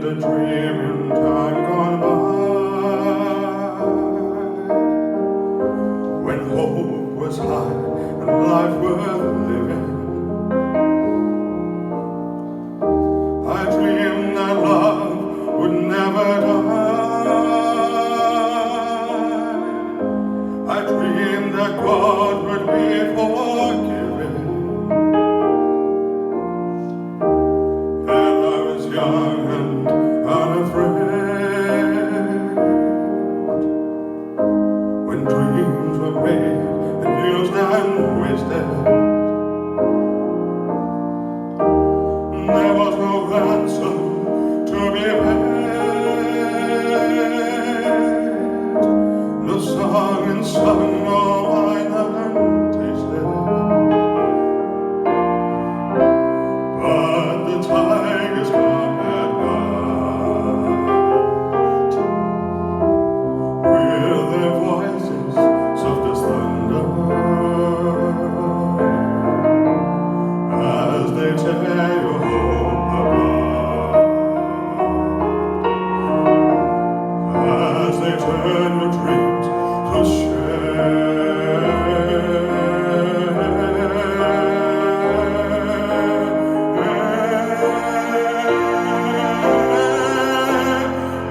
a dream in time gone by, when hope was high and life worth living. I dreamed that love would never die. I dreamed that God would be forgiving. And I was young and unafraid, when dreams were made and used and wasted. There was no ransom to be paid, no song and sung, no wine and tasted. But the tigers come at night, with their voices soft as thunder, as they tear your hope apart, as they turn your dreams to shame.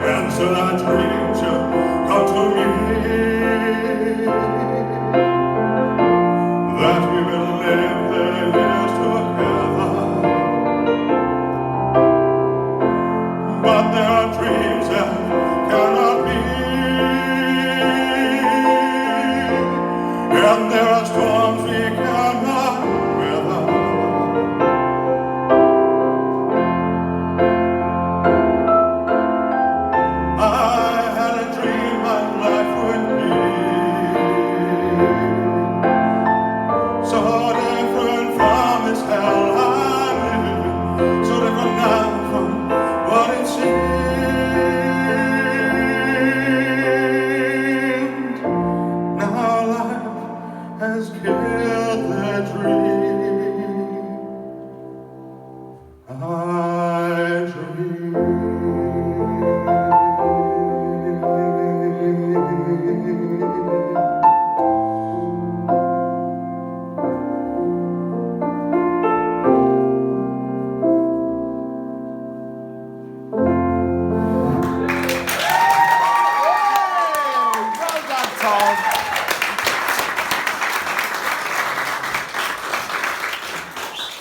And so that dream shall come to me, that we will live the years together. But there are dreams that cannot be, and there are storms we cannot weather. I had a dream my life would be so different from this hell I'm living, so different now from what it seemed. Now life has killed the dream I dreamed.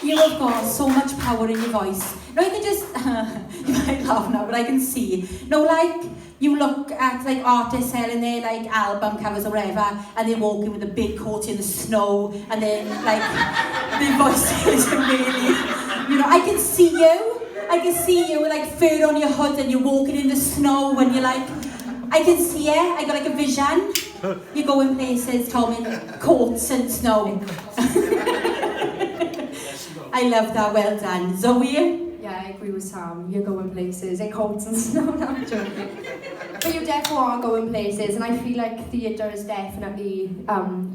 You have got so much power in your voice. No, you can just, you might laugh now, but I can see. No, like, you look at like artists selling their like album covers or whatever, and they're walking with a big coat in the snow, and then like, their voices are really, you know, I can see you with like fur on your hood and you're walking in the snow and you're like, I can see it, I got like a vision. You go in places, Tom, in coats and snow. I love that, well done. Zoe? Yeah, I agree with Sam. You're going places, in coats and snow, no, I'm joking. But you definitely are going places, and I feel like theatre is definitely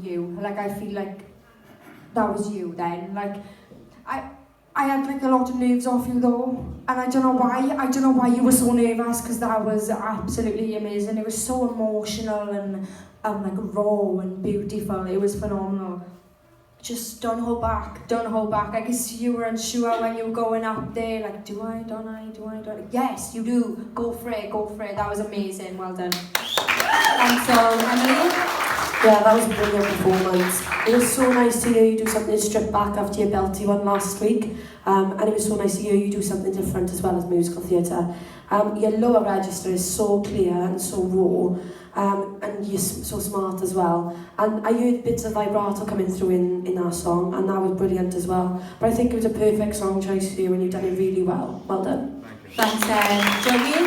you. Like, I feel like that was you then. Like, I had like a lot of nerves off you though, and I don't know why you were so nervous, because that was absolutely amazing. It was so emotional and like raw and beautiful. It was phenomenal. Just don't hold back. I can see you were unsure when you were going up there, like, do I? Yes, you do. Go for it. That was amazing. Well done. Thanks, Emily. Yeah, that was a brilliant performance. It was so nice to hear you do something stripped back after your belty one last week. And it was so nice to hear you do something different as well as musical theatre. Your lower register is so clear and so raw. And you're so smart as well. And I heard bits of vibrato coming through in that song, and that was brilliant as well. But I think it was a perfect song choice for you, and you've done it really well. Well done. Thanks, Joey.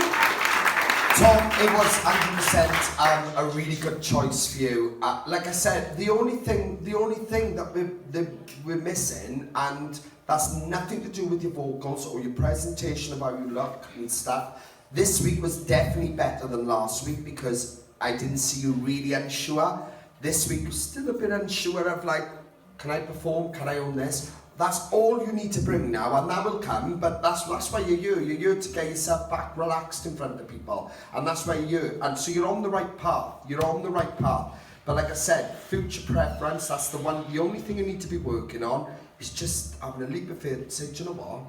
Tom, it was 100% a really good choice for you. Like I said, the only thing that we're missing, and that's nothing to do with your vocals or your presentation of how you look and stuff. This week was definitely better than last week because I didn't see you really unsure. This week was still a bit unsure of like Can I perform? Can I own this? That's all you need to bring now, and that will come, but that's why you're here. You're here to get yourself back relaxed in front of people, and that's why you're here. And so you're on the right path. You're on the right path. But like I said, future preference, that's the only thing you need to be working on is just having a leap of faith and say, do you know what?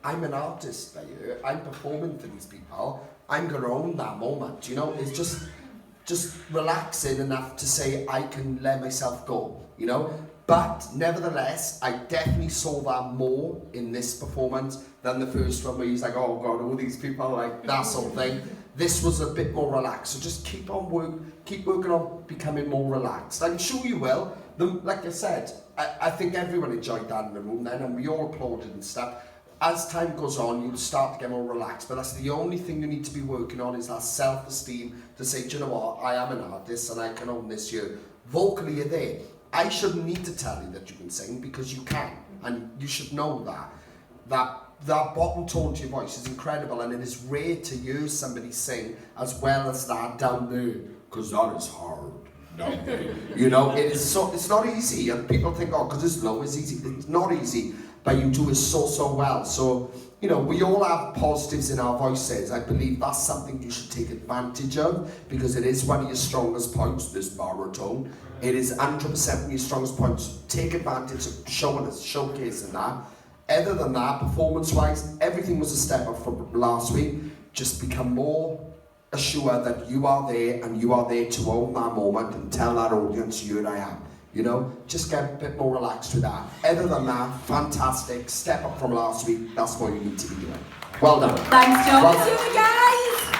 I'm an artist by you. I'm performing for these people. I'm going to own that moment, you know? It's just relaxing enough to say I can let myself go, you know? But nevertheless, I definitely saw that more in this performance than the first one where he's like, oh God, all these people, like that sort of thing. This was a bit more relaxed. So just keep working on becoming more relaxed. I'm sure you will. Like I said, I think everyone enjoyed that in the room then, and we all applauded and stuff. As time goes on, you'll start to get more relaxed, but that's the only thing you need to be working on is that self-esteem to say, do you know what, I am an artist and I can own this year. Vocally, you're there. I shouldn't need to tell you that you can sing because you can, and you should know that bottom tone to your voice is incredible, and it is rare to hear somebody sing as well as that down there, because that is hard down there. You know, it's not easy, and people think, oh, because it's low, it's easy. It's not easy, but you do it so well. So, you know, we all have positives in our voices. I believe that's something you should take advantage of, because it is one of your strongest points, this baritone. It is 100% one of your strongest points. Take advantage of showing us, showcasing that. Other than that, performance-wise, everything was a step up from last week. Just become more assured that you are there, and you are there to own that moment and tell that audience, here I am. You know, just get a bit more relaxed with that. Other than that, fantastic. Step up from last week. That's what you need to be doing. Well done. Thanks, John. Well done. See you guys.